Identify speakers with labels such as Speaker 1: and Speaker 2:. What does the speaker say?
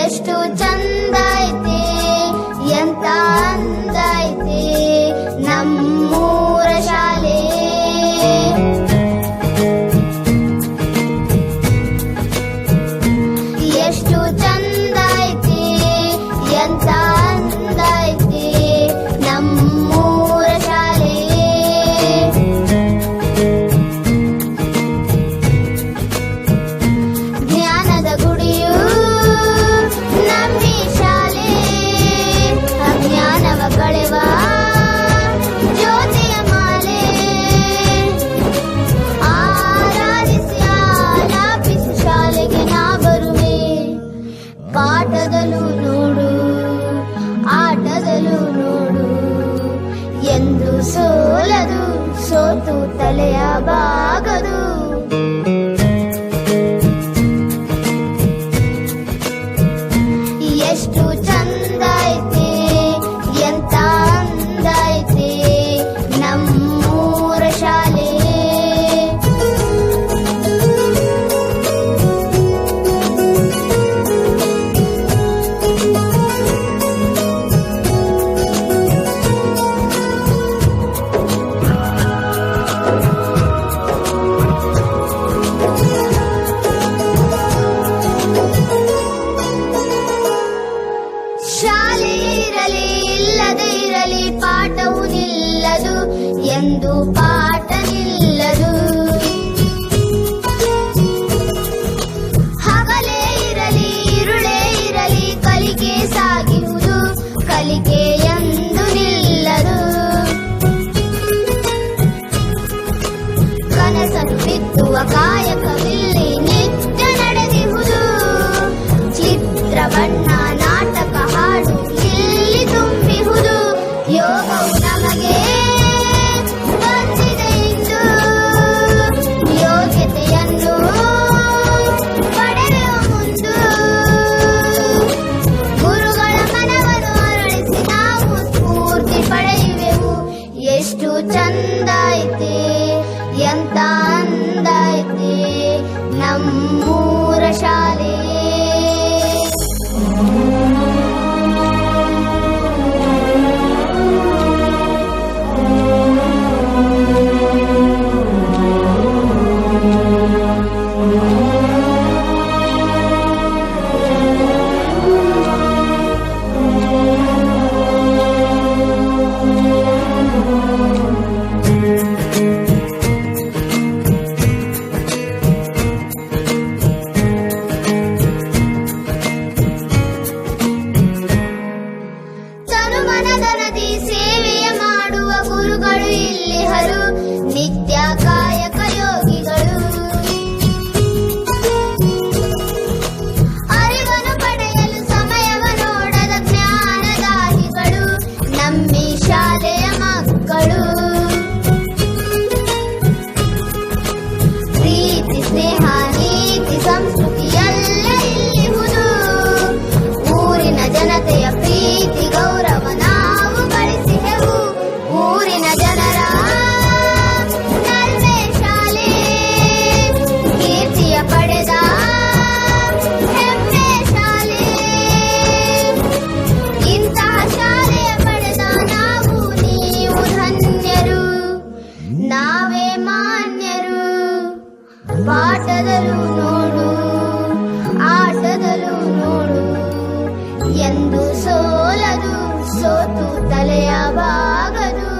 Speaker 1: ಎಷ್ಟು ಚಂದ ಐತೆ ಎಂತ ಅಂದ ಐತೆ ನಮ್ಮೂರ ಶಾಲೆ. ಎಷ್ಟು ಚಂದ ಐತೆ ಎಂತ ಅಂದ ಐತೆ ನಮ್ಮೂರ ಶಾಲೆ. ಜ್ಞಾನದ ಗುಡಿಯು ನಮ್ಮಿ ಶಾಲೆ, ಅಜ್ಞಾನವ ಕಳೆವ ಜ್ಯೋತಿಯ ಮಾಲೆ. ಆರಾಧಿಸಿ ಆಲಾಪಿಸಿ ಶಾಲೆಗೆ ನಾ ಬರುವೆ, ಪಾಠದಲ್ಲೂ ನೋಡು ಆಟದಲ್ಲೂ ನೋಡು, ಎಂದು ಸೋಲದು ಸೋತು ತಲೆಯ ಬಾಗದು. ಎಷ್ಟು ಚಂದ ಐತೆ ಎಂತ ಅಂದ ಐತೆ ನಮ್ಮೂರ ಶಾಲೆ. ಶಾಲೆ ಇರಲಿ ಇಲ್ಲದೆ ಇರಲಿ ಪಾಠವು ನಿಲ್ಲದು, ಎಂದು ಪಾಠ ನಿಲ್ಲದು. ಹಗಲೇ ಇರಲಿ ಇರುಳೇ ಇರಲಿ ಕಲಿಕೆ ಸಾಗಿರುವುದು, ಕಲಿಕೆ ಎಂದು ನಿಲ್ಲದು. ಕನಸನ್ನು ಬಿತ್ತುವ ಕಾಯಕವಿಲ್ಲಿ ನಿತ್ಯ ನಡೆದಿರುವುದು, ಚಿತ್ರ ಬಣ್ಣ ನಾಟಕ ಹಾಡು ಇಲ್ಲಿ ತುಂಬಿಹುದು. ಯೋಗವು ನಮಗೆ ಬಂದಿದೆ ಇಂದು, ಯೋಗ್ಯತೆಯನ್ನು ಪಡೆಯುವ ಮುಂದು. ಗುರುಗಳ ಮನವನ್ನು ಅರಳಿಸಿ ನಾವು ಸ್ಫೂರ್ತಿ ಪಡೆಯುವೆವು. ಎಷ್ಟು ಚಂದ ಐತೆ ಎಂತ ಅಂದ ಐತೆ ನಮ್ಮೂರ ಶಾಲೆ. ತನುಮನಧನದಿ ಸೇವೆಯ ಮಾಡುವ ಗುರುಗಳು ಇಲ್ಲಿ ಹರು, ನಿತ್ಯ ಕಾಯಕ ಯೋಗಿಗಳು. ಅರಿವನ್ನು ಪಡೆಯಲು ಸಮಯವ ನೋಡದ ಜ್ಞಾನದಾಹಿಗಳು ನಮ್ಮಿ ಶಾಲೆಯ ಮಕ್ಕಳು. ಪ್ರೀತಿ ಸ್ನೇಹ ನೀತಿ ಸಂಸ್ಕೃತಿ ಎಲ್ಲ ಇಲ್ಲಿಹುದು, ಊರಿನ ಜನತೆಯ ಪ್ರೀತಿ ಗೌರವ ನಾವು ಗಳಿಸಿದೆವು. ಊರಿನ ಜನರ ನಲ್ಮೆ ಶಾಲೆ, ಕೀರ್ತಿಯ ಪಡೆದ ಹೆಮ್ಮೆ ಶಾಲೆ. ಇಂತಹ ಶಾಲೆಯ ಪಡೆದ ನಾವು ನೀವು ಧನ್ಯರು, ನಾವೇ ಮಾನ್ಯರು. ಪಾಠದಲ್ಲೂ ನೋಡು ಆಟದಲ್ಲೂ ನೋಡು, ಎಂದು ಸೋಲದು ಸೋತು ತಲೆಯ ಬಾಗದು.